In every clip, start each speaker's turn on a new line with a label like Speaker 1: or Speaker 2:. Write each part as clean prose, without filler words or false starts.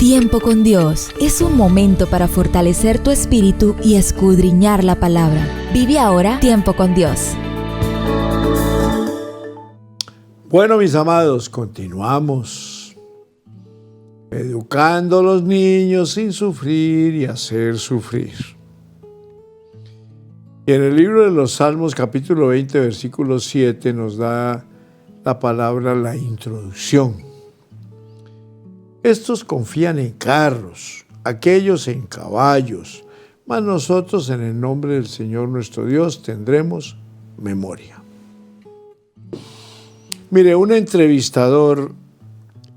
Speaker 1: Tiempo con Dios es un momento para fortalecer tu espíritu y escudriñar la palabra. Vive ahora Tiempo con Dios.
Speaker 2: Bueno, mis amados, continuamos educando a los niños sin sufrir y hacer sufrir. Y en el libro de los Salmos, capítulo 20, versículo 7, nos da la palabra la introducción. Estos confían en carros, aquellos en caballos, mas nosotros en el nombre del Señor nuestro Dios tendremos memoria. Mire, un entrevistador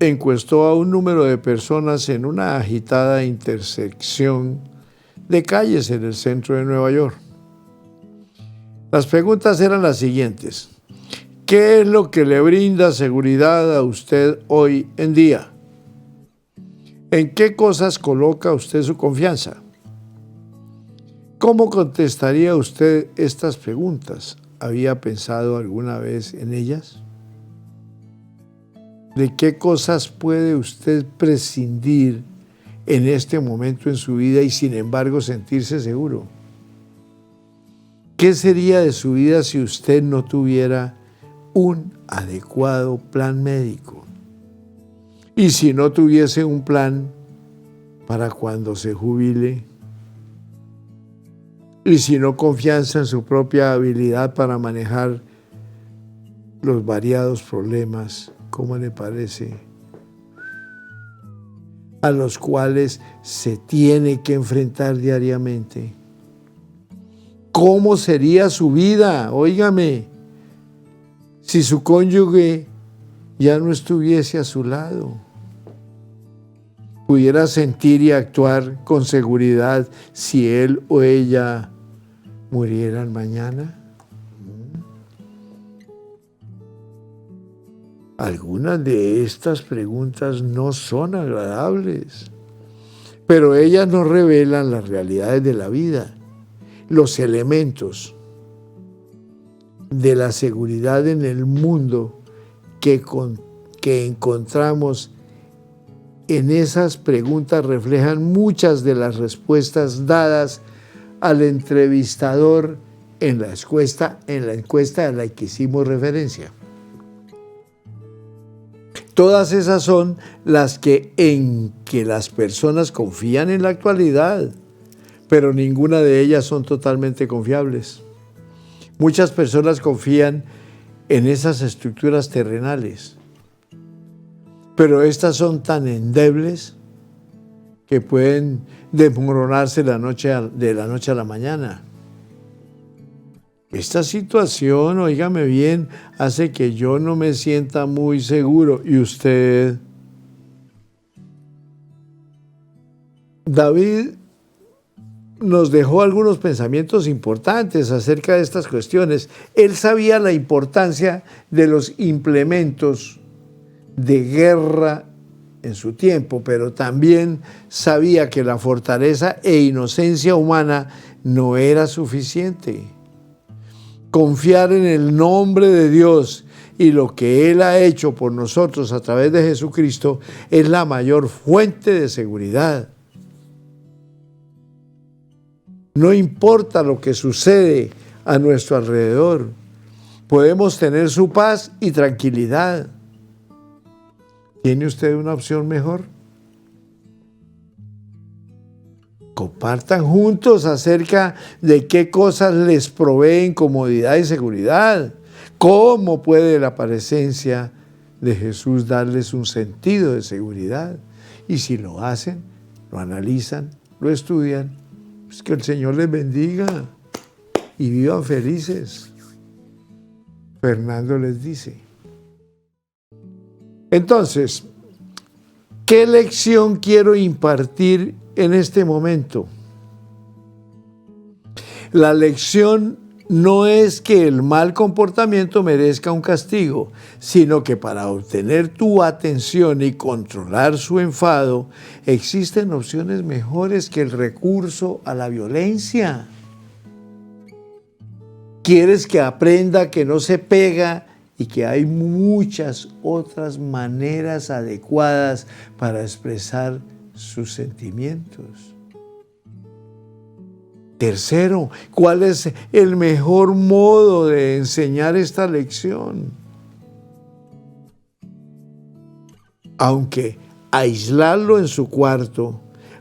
Speaker 2: encuestó a un número de personas en una agitada intersección de calles en el centro de Nueva York. Las preguntas eran las siguientes: ¿qué es lo que le brinda seguridad a usted hoy en día? ¿En qué cosas coloca usted su confianza? ¿Cómo contestaría usted estas preguntas? ¿Había pensado alguna vez en ellas? ¿De qué cosas puede usted prescindir en este momento en su vida y sin embargo sentirse seguro? ¿Qué sería de su vida si usted no tuviera un adecuado plan médico? Y si no tuviese un plan para cuando se jubile, y si no confianza en su propia habilidad para manejar los variados problemas, ¿cómo le parece?, a los cuales se tiene que enfrentar diariamente. ¿Cómo sería su vida? Óigame, si su cónyuge ya no estuviese a su lado. ¿Pudiera sentir y actuar con seguridad si él o ella murieran mañana? Algunas de estas preguntas no son agradables, pero ellas nos revelan las realidades de la vida, los elementos de la seguridad en el mundo que encontramos en esas preguntas reflejan muchas de las respuestas dadas al entrevistador en la encuesta a la que hicimos referencia. Todas esas son las en que las personas confían en la actualidad, pero ninguna de ellas son totalmente confiables. Muchas personas confían en esas estructuras terrenales, pero estas son tan endebles que pueden desmoronarse de la noche a la mañana. Esta situación, óigame bien, hace que yo no me sienta muy seguro. ¿Y usted? David nos dejó algunos pensamientos importantes acerca de estas cuestiones. Él sabía la importancia de los implementos de guerra en su tiempo, pero también sabía que la fortaleza e inocencia humana no era suficiente. Confiar en el nombre de Dios y lo que Él ha hecho por nosotros a través de Jesucristo es la mayor fuente de seguridad. No importa lo que sucede a nuestro alrededor, podemos tener su paz y tranquilidad. ¿Tiene usted una opción mejor? Compartan juntos acerca de qué cosas les proveen comodidad y seguridad. ¿Cómo puede la presencia de Jesús darles un sentido de seguridad? Y si lo hacen, lo analizan, lo estudian, pues que el Señor les bendiga y vivan felices. Fernando les dice. Entonces, ¿qué lección quiero impartir en este momento? La lección no es que el mal comportamiento merezca un castigo, sino que para obtener tu atención y controlar su enfado, existen opciones mejores que el recurso a la violencia. ¿Quieres que aprenda que no se pega y que hay muchas otras maneras adecuadas para expresar sus sentimientos. Tercero, ¿cuál es el mejor modo de enseñar esta lección? Aunque aislarlo en su cuarto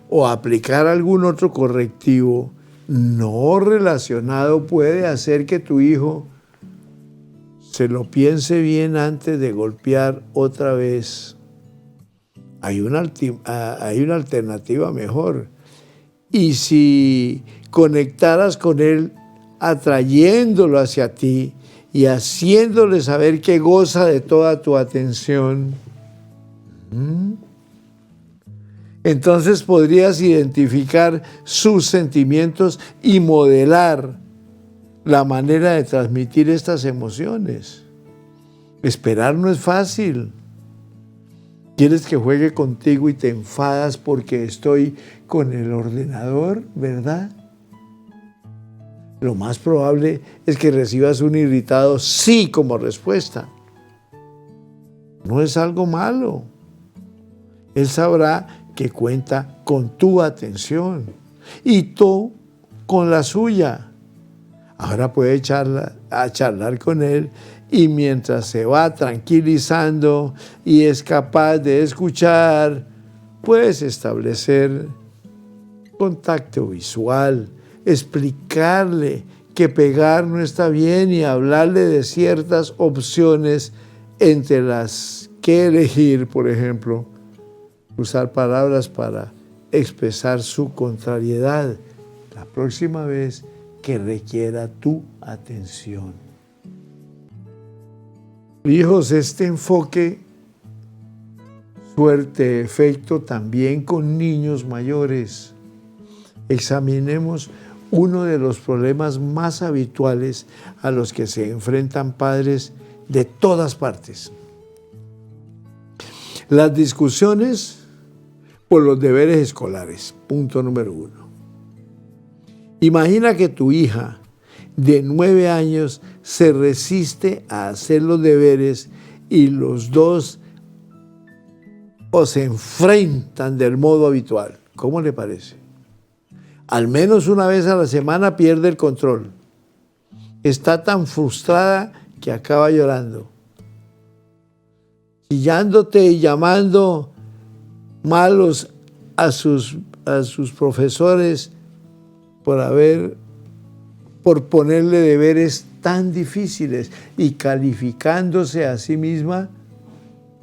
Speaker 2: o aplicar algún otro correctivo no relacionado puede hacer que tu hijo se lo piense bien antes de golpear otra vez. Hay una alternativa mejor. Y si conectaras con él atrayéndolo hacia ti y haciéndole saber que goza de toda tu atención, entonces podrías identificar sus sentimientos y modelar la manera de transmitir estas emociones. Esperar no es fácil. ¿Quieres que juegue contigo y te enfadas porque estoy con el ordenador, verdad? Lo más probable es que recibas un irritado sí como respuesta. No es algo malo. Él sabrá que cuenta con tu atención y tú con la suya. Ahora puede charlar con él y mientras se va tranquilizando y es capaz de escuchar, puedes establecer contacto visual, explicarle que pegar no está bien y hablarle de ciertas opciones entre las que elegir, por ejemplo, usar palabras para expresar su contrariedad la próxima vez que requiera tu atención. Hijos, este enfoque suerte efecto también con niños mayores. Examinemos uno de los problemas más habituales a los que se enfrentan padres de todas partes. Las discusiones por los deberes escolares. Punto número 1. Imagina que tu hija de 9 años se resiste a hacer los deberes y los dos se enfrentan del modo habitual. ¿Cómo le parece? Al menos una vez a la semana pierde el control. Está tan frustrada que acaba llorando, chillándote y llamando malos a sus profesores por ponerle deberes tan difíciles y calificándose a sí misma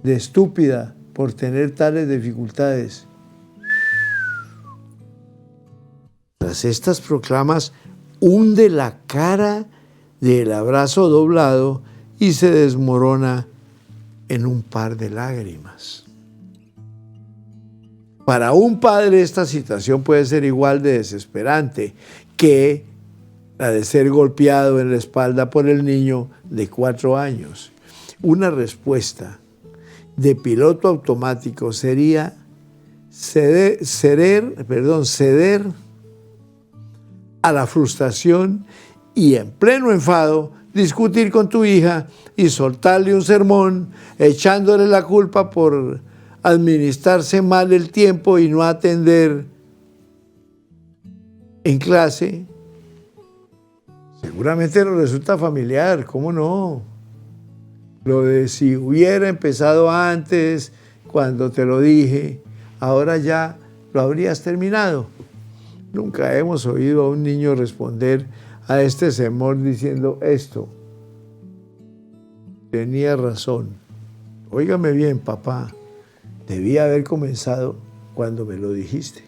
Speaker 2: de estúpida por tener tales dificultades. Tras estas proclamas, hunde la cara del abrazo doblado y se desmorona en un par de lágrimas. Para un padre esta situación puede ser igual de desesperante que la de ser golpeado en la espalda por el niño de 4 años. Una respuesta de piloto automático sería ceder a la frustración y en pleno enfado discutir con tu hija y soltarle un sermón echándole la culpa por administrarse mal el tiempo y no atender en clase. Seguramente nos resulta familiar, ¿cómo no? Lo de si hubiera empezado antes, cuando te lo dije, ahora ya lo habrías terminado. Nunca hemos oído a un niño responder a este sermón diciendo esto. Tenía razón. Óigame bien, papá. Debía haber comenzado cuando me lo dijiste.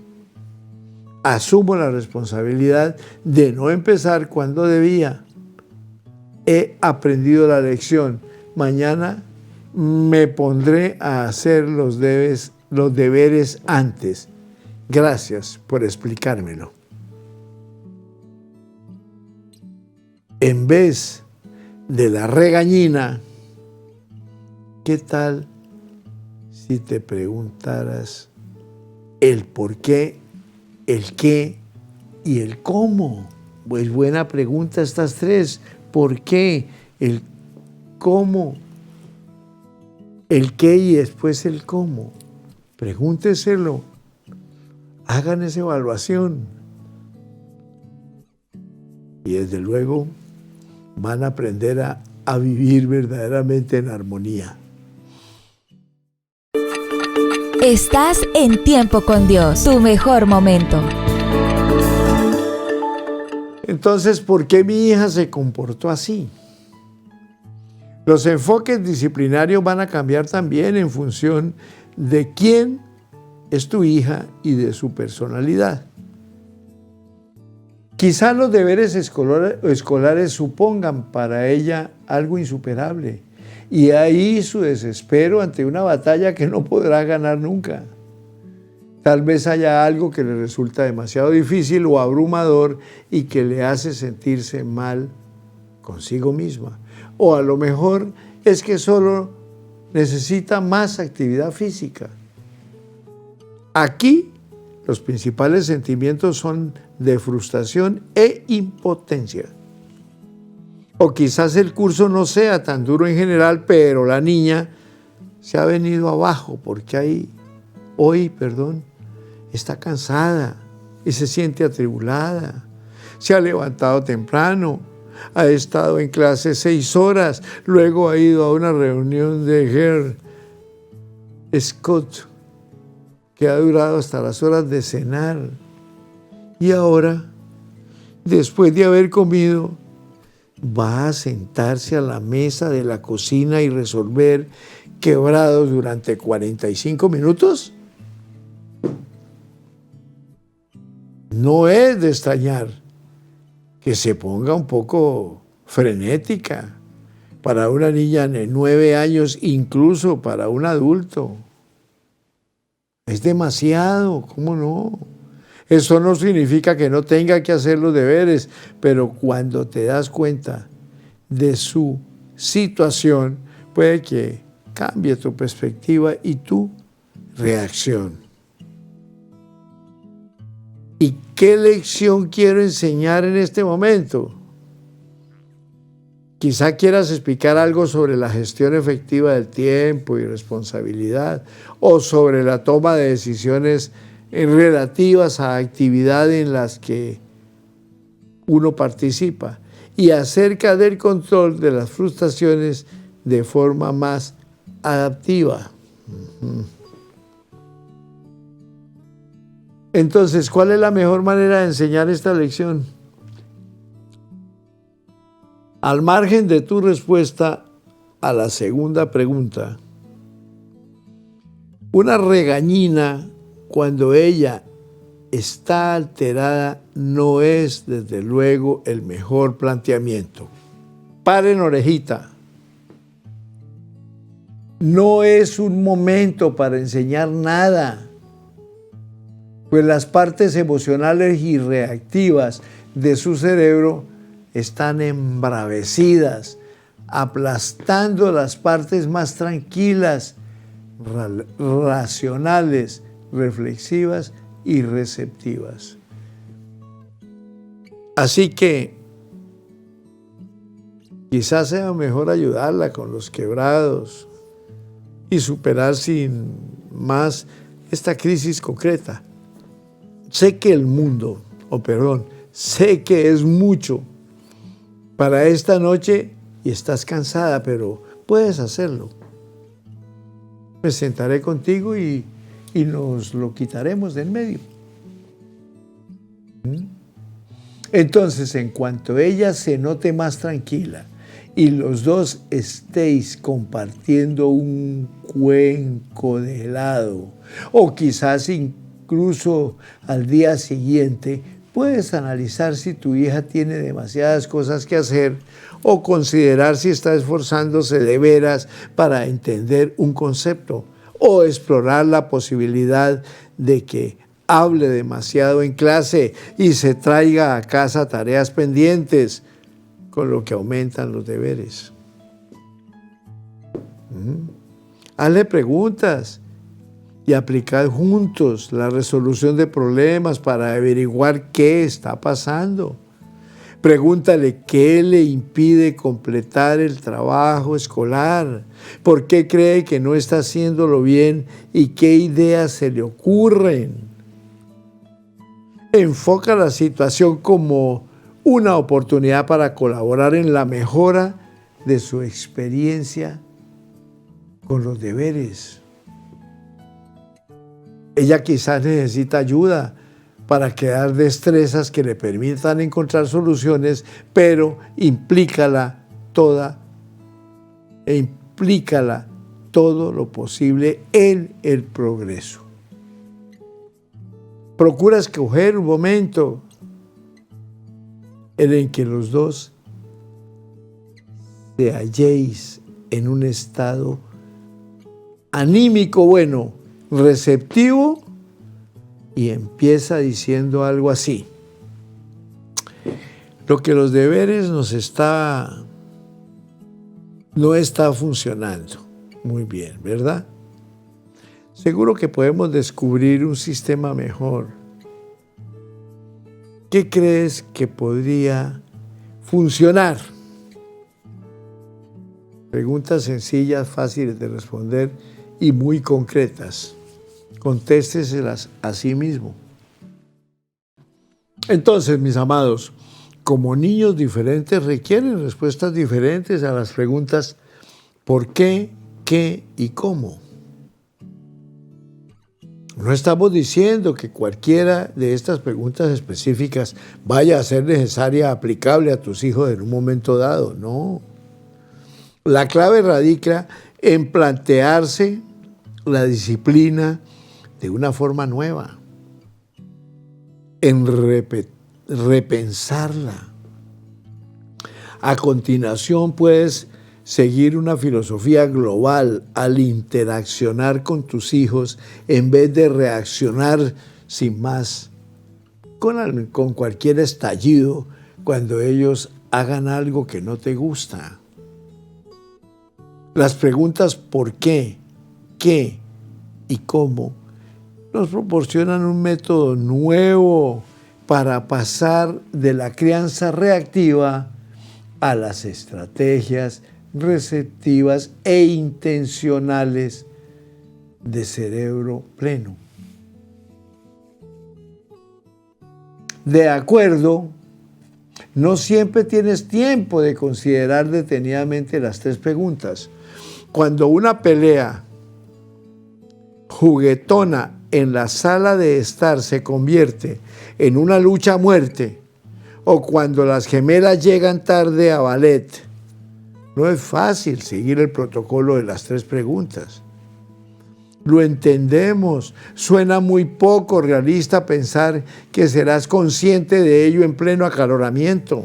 Speaker 2: Asumo la responsabilidad de no empezar cuando debía. He aprendido la lección. Mañana me pondré a hacer los deberes antes. Gracias por explicármelo. En vez de la regañina, ¿qué tal si te preguntaras el por qué, el qué y el cómo? Pues buena pregunta estas tres. ¿Por qué? El cómo, el qué y después el cómo. Pregúnteselo hagan esa evaluación. Y desde luego van a aprender a vivir verdaderamente en armonía.
Speaker 1: Estás en Tiempo con Dios, tu mejor momento.
Speaker 2: Entonces, ¿por qué mi hija se comportó así? Los enfoques disciplinarios van a cambiar también en función de quién es tu hija y de su personalidad. Quizás los deberes escolares supongan para ella algo insuperable, y ahí su desespero ante una batalla que no podrá ganar nunca. Tal vez haya algo que le resulta demasiado difícil o abrumador y que le hace sentirse mal consigo misma. O a lo mejor es que solo necesita más actividad física. Aquí los principales sentimientos son de frustración e impotencia. O quizás el curso no sea tan duro en general, pero la niña se ha venido abajo porque hoy está cansada y se siente atribulada. Se ha levantado temprano, ha estado en clase 6 horas, luego ha ido a una reunión de Girl Scout que ha durado hasta las horas de cenar. Y ahora, después de haber comido, va a sentarse a la mesa de la cocina y resolver quebrados durante 45 minutos. No es de extrañar que se ponga un poco frenética para una niña de 9 años, incluso para un adulto. Es demasiado, ¿cómo no? Eso no significa que no tenga que hacer los deberes, pero cuando te das cuenta de su situación, puede que cambie tu perspectiva y tu reacción. ¿Y qué lección quiero enseñar en este momento? Quizá quieras explicar algo sobre la gestión efectiva del tiempo y responsabilidad, o sobre la toma de decisiones relativas a actividades en las que uno participa, y acerca del control de las frustraciones de forma más adaptiva. Entonces, ¿cuál es la mejor manera de enseñar esta lección? Al margen de tu respuesta a la segunda pregunta, una regañina cuando ella está alterada no es, desde luego, el mejor planteamiento. Paren orejita. No es un momento para enseñar nada, pues las partes emocionales y reactivas de su cerebro están embravecidas, aplastando las partes más tranquilas, racionales, reflexivas y receptivas. Así que quizás sea mejor ayudarla con los quebrados y superar sin más esta crisis concreta. Sé que sé que es mucho para esta noche y estás cansada, pero puedes hacerlo. Me sentaré contigo y nos lo quitaremos de en medio. Entonces, en cuanto ella se note más tranquila y los dos estéis compartiendo un cuenco de helado, o quizás incluso al día siguiente, puedes analizar si tu hija tiene demasiadas cosas que hacer o considerar si está esforzándose de veras para entender un concepto, o explorar la posibilidad de que hable demasiado en clase y se traiga a casa tareas pendientes, con lo que aumentan los deberes. Hazle preguntas y aplicad juntos la resolución de problemas para averiguar qué está pasando. Pregúntale qué le impide completar el trabajo escolar, por qué cree que no está haciéndolo bien y qué ideas se le ocurren. Enfoca la situación como una oportunidad para colaborar en la mejora de su experiencia con los deberes. Ella quizás necesita ayuda para crear destrezas que le permitan encontrar soluciones, pero implícala todo lo posible en el progreso. Procura escoger un momento en el que los dos se halléis en un estado anímico bueno, receptivo, y empieza diciendo algo así: lo que los deberes no está funcionando muy bien, ¿verdad? Seguro que podemos descubrir un sistema mejor. ¿Qué crees que podría funcionar? Preguntas sencillas, fáciles de responder y muy concretas. Contésteselas a sí mismo. Entonces, mis amados, como niños diferentes requieren respuestas diferentes a las preguntas ¿por qué, qué y cómo? No estamos diciendo que cualquiera de estas preguntas específicas vaya a ser necesaria, aplicable a tus hijos en un momento dado, no. La clave radica en plantearse la disciplina de una forma nueva, en repensarla. A continuación, puedes seguir una filosofía global al interaccionar con tus hijos en vez de reaccionar sin más con cualquier estallido cuando ellos hagan algo que no te gusta. Las preguntas ¿por qué, qué y cómo? Nos proporcionan un método nuevo para pasar de la crianza reactiva a las estrategias receptivas e intencionales de cerebro pleno. De acuerdo, no siempre tienes tiempo de considerar detenidamente las 3 preguntas. Cuando una pelea juguetona en la sala de estar se convierte en una lucha a muerte, o cuando las gemelas llegan tarde a ballet, no es fácil seguir el protocolo de las 3 preguntas. Lo entendemos, suena muy poco realista pensar que serás consciente de ello en pleno acaloramiento.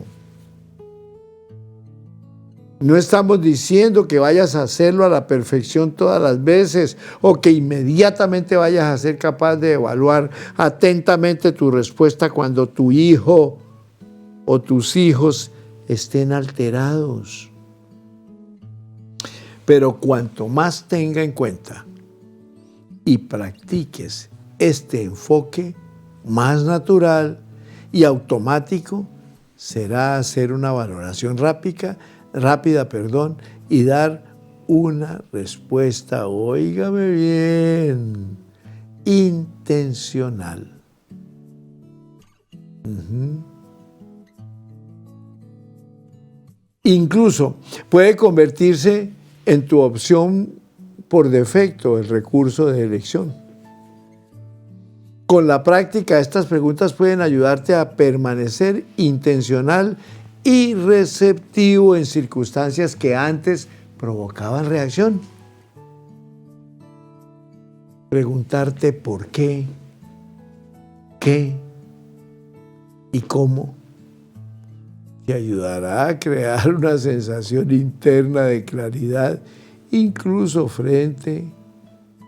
Speaker 2: No estamos diciendo que vayas a hacerlo a la perfección todas las veces o que inmediatamente vayas a ser capaz de evaluar atentamente tu respuesta cuando tu hijo o tus hijos estén alterados. Pero cuanto más tenga en cuenta y practiques este enfoque, más natural y automático será hacer una valoración rápida, y dar una respuesta, óigame bien, intencional. Incluso puede convertirse en tu opción por defecto, el recurso de elección. Con la práctica, estas preguntas pueden ayudarte a permanecer intencional y receptivo en circunstancias que antes provocaban reacción. Preguntarte por qué y cómo te ayudará a crear una sensación interna de claridad, incluso frente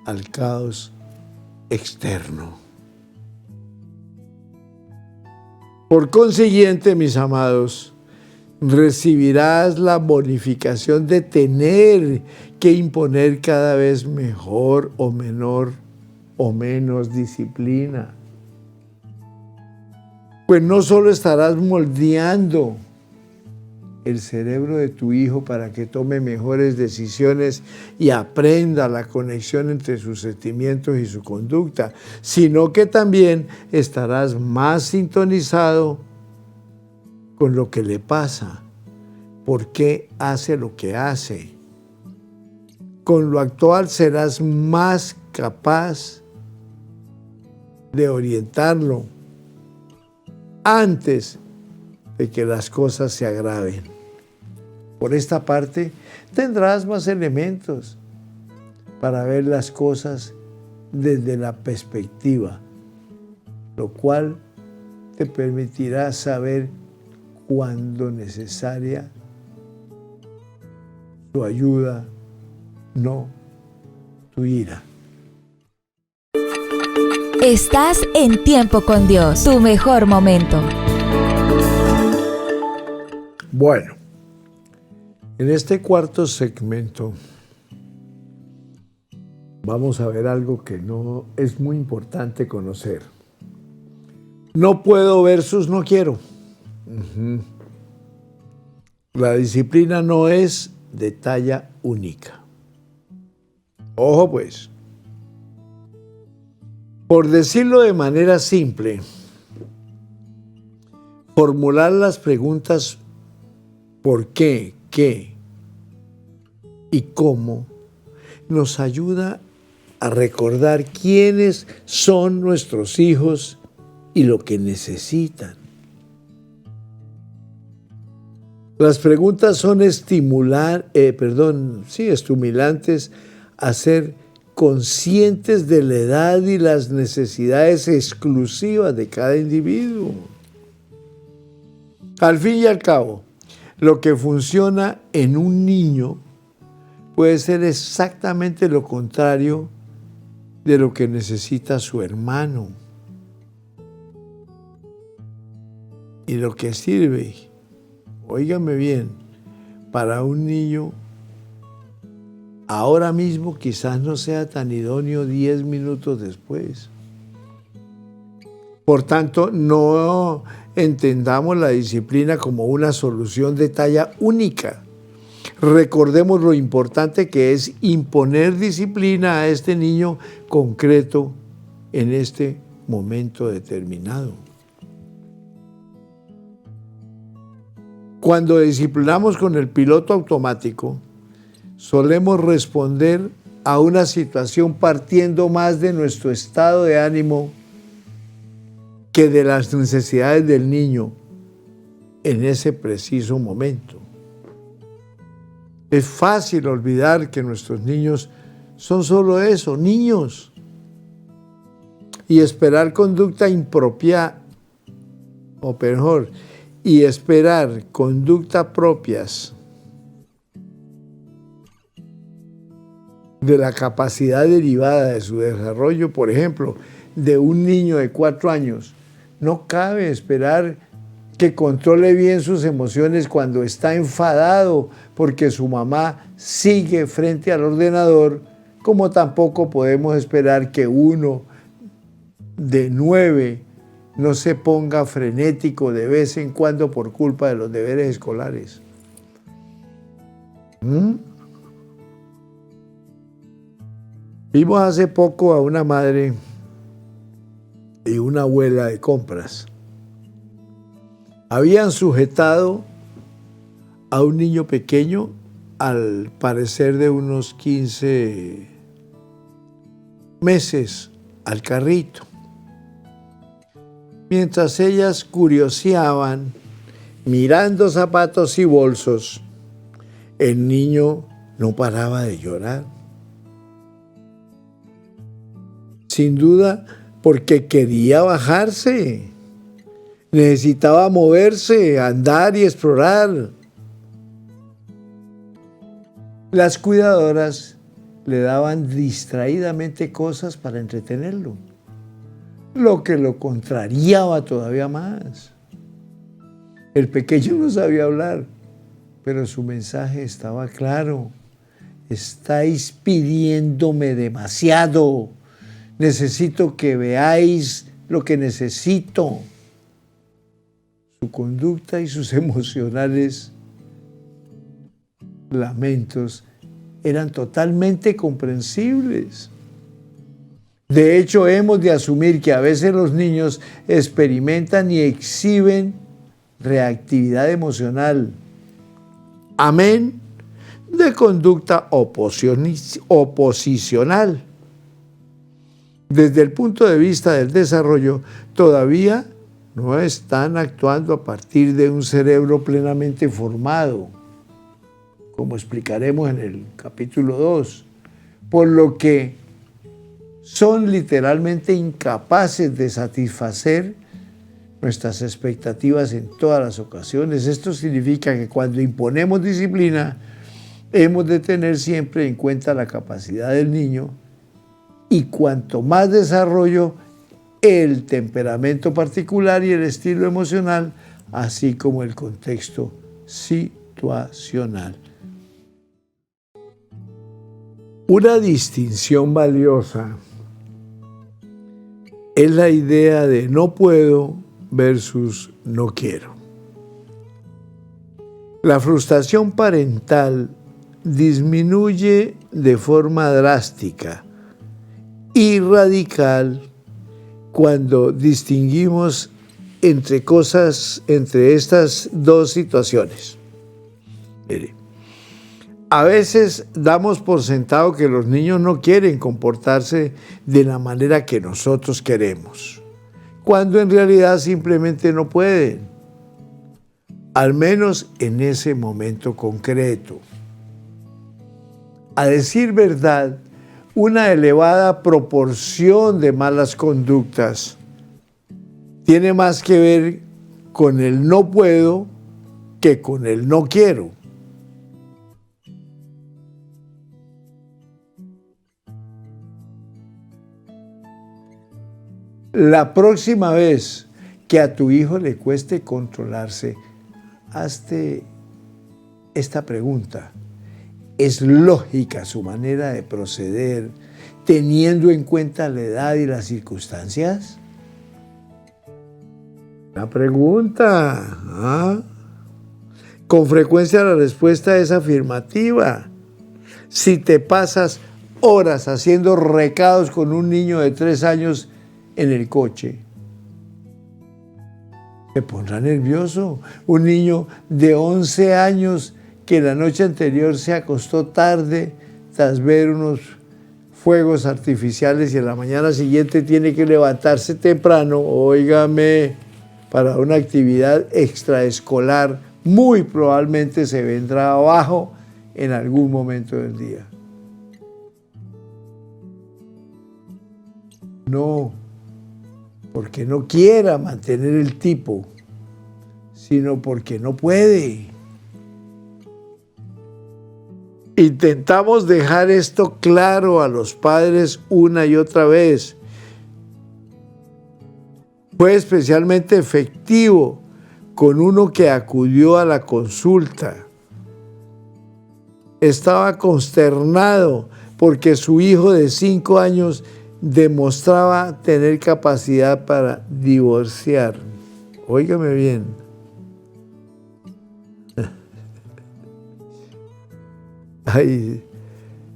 Speaker 2: al caos externo. Por consiguiente, mis amados, recibirás la bonificación de tener que imponer cada vez mejor o menor o menos disciplina. Pues no solo estarás moldeando el cerebro de tu hijo para que tome mejores decisiones y aprenda la conexión entre sus sentimientos y su conducta, sino que también estarás más sintonizado con lo que le pasa, por qué hace lo que hace. Con lo actual serás más capaz de orientarlo antes de que las cosas se agraven. Por esta parte, tendrás más elementos para ver las cosas desde la perspectiva, lo cual te permitirá saber cuándo necesaria tu ayuda, no tu ira.
Speaker 1: Estás en Tiempo con Dios, tu mejor momento.
Speaker 2: Bueno, en este cuarto segmento vamos a ver algo que no es muy importante conocer. No puedo versus no quiero. La disciplina no es de talla única. Ojo pues. Por decirlo de manera simple, formular las preguntas ¿por qué, qué y cómo? Nos ayuda a recordar quiénes son nuestros hijos y lo que necesitan. Las preguntas son estimulantes a ser conscientes de la edad y las necesidades exclusivas de cada individuo. Al fin y al cabo, lo que funciona en un niño puede ser exactamente lo contrario de lo que necesita su hermano. Y lo que sirve, óigame bien, para un niño ahora mismo quizás no sea tan idóneo 10 minutos después. Por tanto, no entendamos la disciplina como una solución de talla única. Recordemos lo importante que es imponer disciplina a este niño concreto en este momento determinado. Cuando disciplinamos con el piloto automático, solemos responder a una situación partiendo más de nuestro estado de ánimo que de las necesidades del niño en ese preciso momento. Es fácil olvidar que nuestros niños son solo eso, niños, y esperar conducta impropia, o mejor, y esperar conducta propias de la capacidad derivada de su desarrollo, por ejemplo, de un niño de 4 años. No cabe esperar que controle bien sus emociones cuando está enfadado porque su mamá sigue frente al ordenador, como tampoco podemos esperar que uno de 9 no se ponga frenético de vez en cuando por culpa de los deberes escolares. Vimos hace poco a una madre y una abuela de compras. Habían sujetado a un niño pequeño, al parecer de unos 15 meses, al carrito. Mientras ellas curioseaban, mirando zapatos y bolsos, el niño no paraba de llorar. Sin duda, porque quería bajarse. Necesitaba moverse, andar y explorar. Las cuidadoras le daban distraídamente cosas para entretenerlo, lo que lo contrariaba todavía más. El pequeño no sabía hablar, pero su mensaje estaba claro. Estáis pidiéndome demasiado. Necesito que veáis lo que necesito. Su conducta y sus emocionales lamentos eran totalmente comprensibles. De hecho, hemos de asumir que a veces los niños experimentan y exhiben reactividad emocional, amén, de conducta oposicional. Desde el punto de vista del desarrollo, todavía no están actuando a partir de un cerebro plenamente formado, como explicaremos en el capítulo 2, por lo que son literalmente incapaces de satisfacer nuestras expectativas en todas las ocasiones. Esto significa que cuando imponemos disciplina, hemos de tener siempre en cuenta la capacidad del niño y cuanto más desarrollo, el temperamento particular y el estilo emocional, así como el contexto situacional. Una distinción valiosa es la idea de no puedo versus no quiero. La frustración parental disminuye de forma drástica y radical cuando distinguimos entre estas dos situaciones. Mire, a veces damos por sentado que los niños no quieren comportarse de la manera que nosotros queremos, cuando en realidad simplemente no pueden, al menos en ese momento concreto. A decir verdad, una elevada proporción de malas conductas tiene más que ver con el no puedo que con el no quiero. La próxima vez que a tu hijo le cueste controlarse, hazte esta pregunta. ¿Es lógica su manera de proceder teniendo en cuenta la edad y las circunstancias? La pregunta. Con frecuencia la respuesta es afirmativa. Si te pasas horas haciendo recados con un niño de 3 años en el coche, se pondrá nervioso. Un niño de 11 años que la noche anterior se acostó tarde tras ver unos fuegos artificiales y a la mañana siguiente tiene que levantarse temprano, óigame, para una actividad extraescolar, muy probablemente se vendrá abajo en algún momento del día. No porque no quiera mantener el tipo, sino porque no puede. Intentamos dejar esto claro a los padres una y otra vez. Fue especialmente efectivo con uno que acudió a la consulta. Estaba consternado porque su hijo de 5 años demostraba tener capacidad para divorciar. Óigame bien.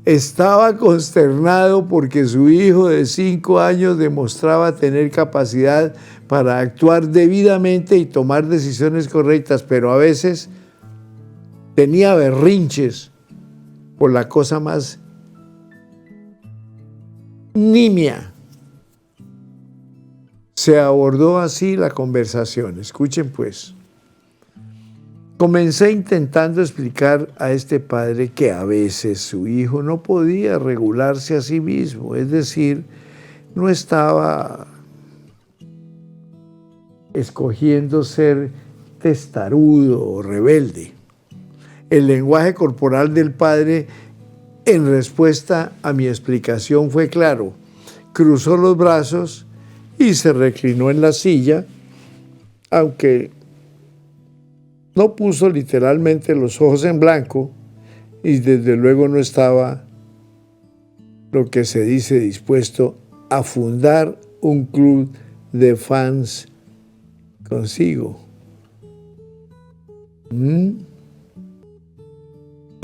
Speaker 2: Estaba consternado porque su hijo de 5 años demostraba tener capacidad para actuar debidamente y tomar decisiones correctas, pero a veces tenía berrinches por la cosa más nimia. Se abordó así la conversación. Escuchen pues. Comencé intentando explicar a este padre que a veces su hijo no podía regularse a sí mismo, es decir, no estaba escogiendo ser testarudo o rebelde. El lenguaje corporal del padre en respuesta a mi explicación fue claro. Cruzó los brazos y se reclinó en la silla, aunque no puso literalmente los ojos en blanco y desde luego no estaba, lo que se dice, dispuesto a fundar un club de fans consigo.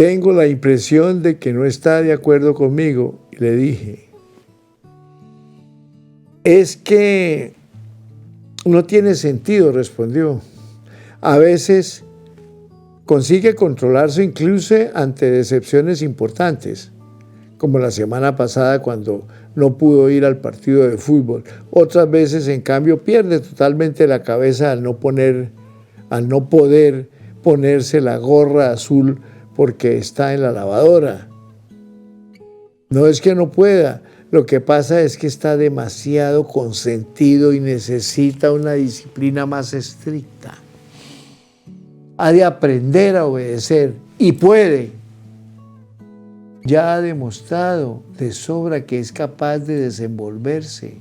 Speaker 2: tengo la impresión de que no está de acuerdo conmigo. Y le dije, es que no tiene sentido, respondió. A veces consigue controlarse incluso ante decepciones importantes, como la semana pasada cuando no pudo ir al partido de fútbol. Otras veces, en cambio, pierde totalmente la cabeza al no poder ponerse la gorra azul porque está en la lavadora. No es que no pueda, lo que pasa es que está demasiado consentido y necesita una disciplina más estricta. Ha de aprender a obedecer y puede. Ya ha demostrado de sobra que es capaz de desenvolverse.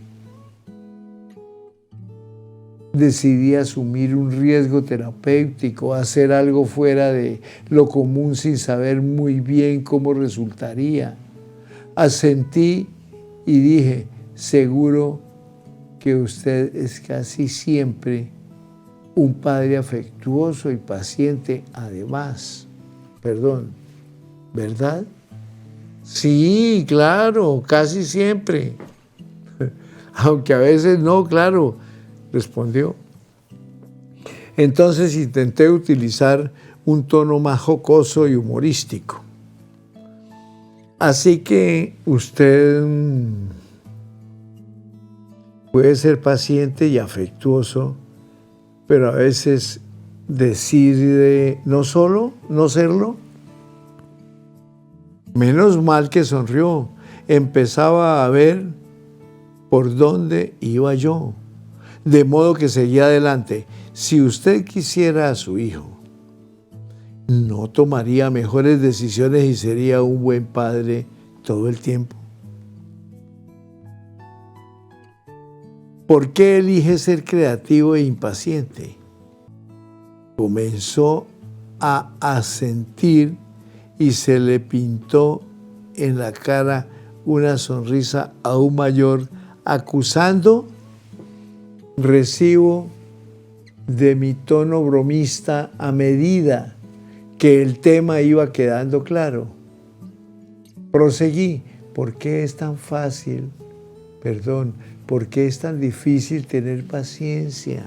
Speaker 2: Decidí asumir un riesgo terapéutico, hacer algo fuera de lo común sin saber muy bien cómo resultaría. Asentí y dije, seguro que usted es casi siempre un padre afectuoso y paciente, además. Perdón, ¿verdad? Sí, claro, casi siempre. Aunque a veces no, claro, respondió. Entonces intenté utilizar un tono más jocoso y humorístico. Así que usted puede ser paciente y afectuoso, pero a veces decide no serlo. Menos mal que sonrió. Empezaba a ver por dónde iba yo. De modo que seguía adelante. Si usted quisiera a su hijo, ¿no tomaría mejores decisiones y sería un buen padre todo el tiempo? ¿Por qué elige ser creativo e impaciente? Comenzó a asentir y se le pintó en la cara una sonrisa aún mayor, acusando recibo de mi tono bromista a medida que el tema iba quedando claro. Proseguí. ¿Por qué es tan fácil? ¿Por qué es tan difícil tener paciencia?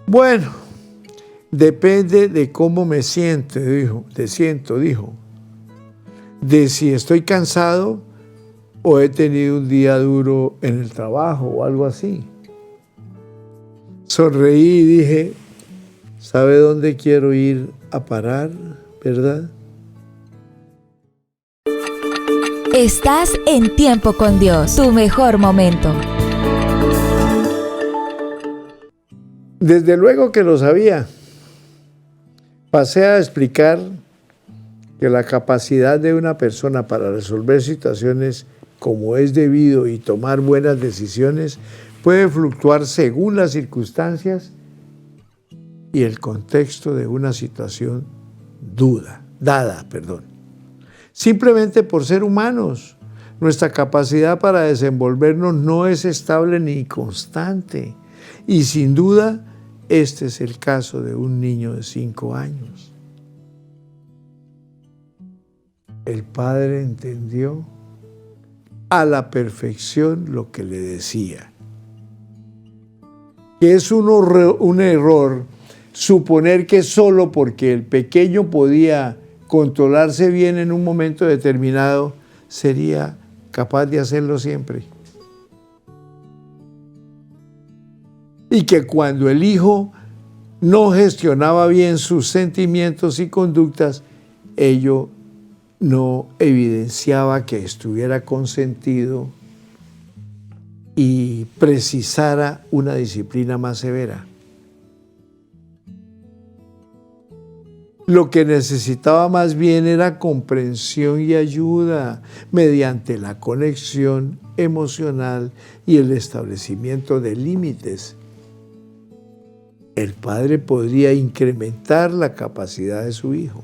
Speaker 2: Bueno, depende de cómo me siento, dijo. De si estoy cansado o he tenido un día duro en el trabajo o algo así. Sonreí y dije, ¿sabe dónde quiero ir a parar, verdad?
Speaker 1: Estás en Tiempo con Dios, tu mejor momento.
Speaker 2: Desde luego que lo sabía. Pasé a explicar que la capacidad de una persona para resolver situaciones como es debido y tomar buenas decisiones puede fluctuar según las circunstancias y el contexto de una situación dada. Simplemente por ser humanos, nuestra capacidad para desenvolvernos no es estable ni constante. Y sin duda, este es el caso de un niño de 5 años. El padre entendió a la perfección lo que le decía. Que es un error suponer que solo porque el pequeño podía controlarse bien en un momento determinado, sería capaz de hacerlo siempre. Y que cuando el hijo no gestionaba bien sus sentimientos y conductas, ello no evidenciaba que estuviera consentido y precisara una disciplina más severa. Lo que necesitaba más bien era comprensión y ayuda mediante la conexión emocional y el establecimiento de límites. El padre podría incrementar la capacidad de su hijo.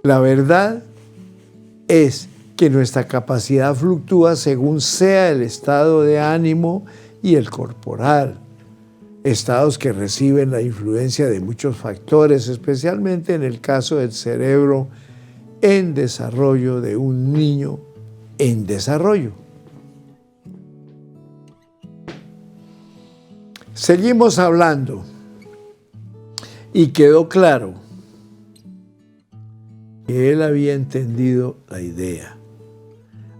Speaker 2: La verdad es que nuestra capacidad fluctúa según sea el estado de ánimo y el corporal. estados que reciben la influencia de muchos factores, especialmente en el caso del cerebro en desarrollo de un niño en desarrollo. Seguimos hablando y quedó claro que él había entendido la idea,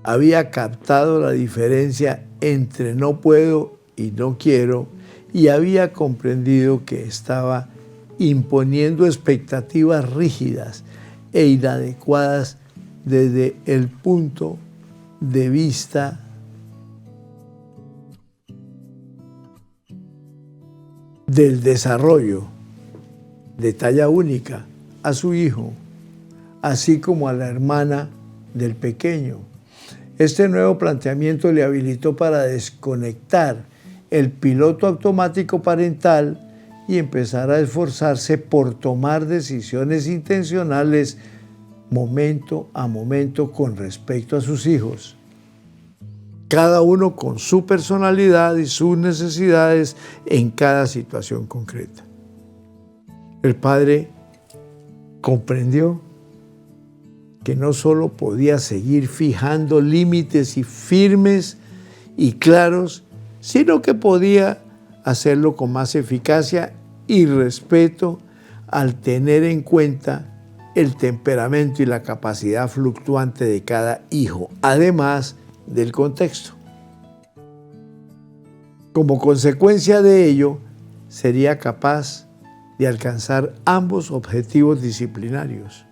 Speaker 2: había captado la diferencia entre no puedo y no quiero y había comprendido que estaba imponiendo expectativas rígidas e inadecuadas desde el punto de vista del desarrollo de talla única a su hijo, así como a la hermana del pequeño. Este nuevo planteamiento le habilitó para desconectar el piloto automático parental y empezar a esforzarse por tomar decisiones intencionales momento a momento con respecto a sus hijos, cada uno con su personalidad y sus necesidades en cada situación concreta. El padre comprendió que no solo podía seguir fijando límites y firmes y claros, sino que podía hacerlo con más eficacia y respeto al tener en cuenta el temperamento y la capacidad fluctuante de cada hijo, además del contexto. Como consecuencia de ello, sería capaz de alcanzar ambos objetivos disciplinarios: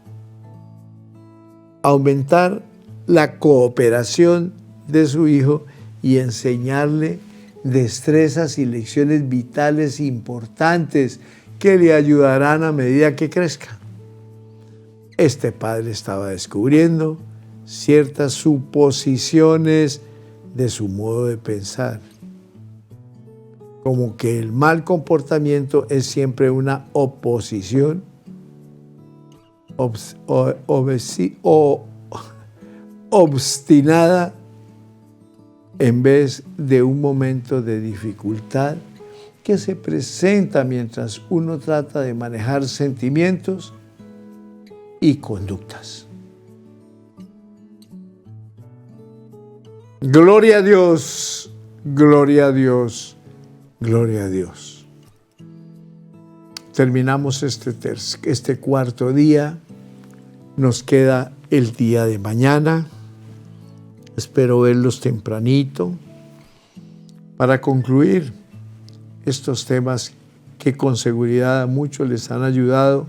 Speaker 2: aumentar la cooperación de su hijo y enseñarle destrezas y lecciones vitales importantes que le ayudarán a medida que crezca. Este padre estaba descubriendo ciertas suposiciones de su modo de pensar, como que el mal comportamiento es siempre una oposición obstinada en vez de un momento de dificultad que se presenta mientras uno trata de manejar sentimientos y conductas. Gloria a Dios, gloria a Dios, gloria a Dios. Terminamos este cuarto día. Nos queda el día de mañana. Espero verlos tempranito para concluir estos temas que con seguridad a muchos les han ayudado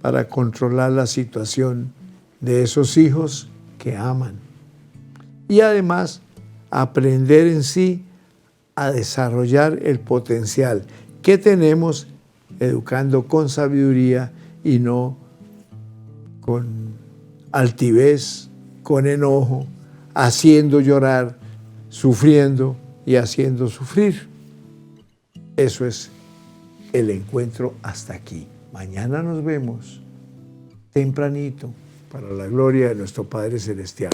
Speaker 2: para controlar la situación de esos hijos que aman. Y además aprender en sí a desarrollar el potencial que tenemos educando con sabiduría y no con altivez, con enojo, haciendo llorar, sufriendo y haciendo sufrir. Eso es el encuentro hasta aquí. Mañana nos vemos tempranito para la gloria de nuestro Padre Celestial.